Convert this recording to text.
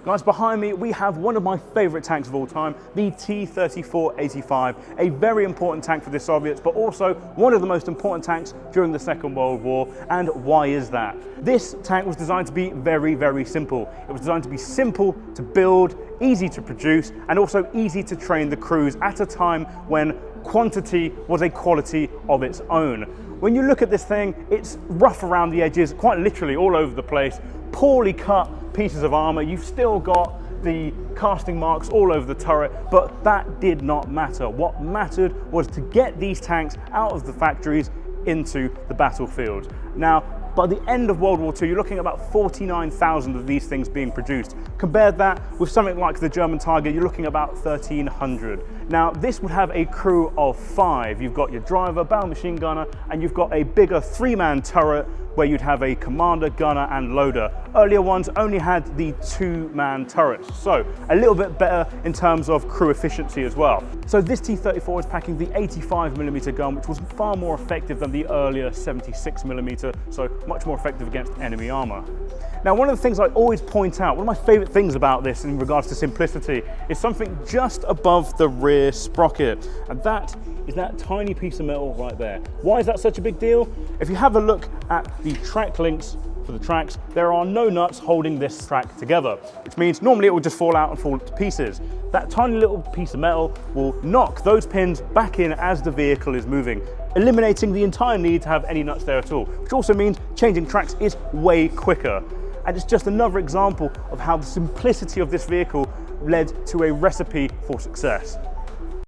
Guys, behind me we have one of my favourite tanks of all time, the T-34-85, a very important tank for the Soviets, but also one of the most important tanks during the Second World War. And why is that? This tank was designed to be very, very simple. It was designed to be simple to build, easy to produce, and also easy to train the crews at a time when quantity was a quality of its own. When you look at this thing, it's rough around the edges, quite literally all over the place, poorly cut pieces of armor. You've still got the casting marks all over the turret, but that did not matter. What mattered was to get these tanks out of the factories into the battlefield. Now, by the end of World War II, you're looking at about 49,000 of these things being produced. Compare that with something like the German Tiger, you're looking at about 1,300. Now, this would have a crew of 5. You've got your driver, barrel machine gunner, and you've got a bigger 3-man turret where you'd have a commander, gunner, and loader. Earlier ones only had the 2-man turrets, so a little bit better in terms of crew efficiency as well. So this T-34 is packing the 85mm gun, which was far more effective than the earlier 76mm, so much more effective against enemy armor. Now, one of the things I always point out, one of my favorite things about this in regards to simplicity, is something just above the rear sprocket, and that is that tiny piece of metal right there. Why is that such a big deal? If you have a look at the track links for the tracks, there are no nuts holding this track together, which means normally it will just fall out and fall to pieces. That tiny little piece of metal will knock those pins back in as the vehicle is moving, eliminating the entire need to have any nuts there at all, which also means changing tracks is way quicker. And it's just another example of how the simplicity of this vehicle led to a recipe for success.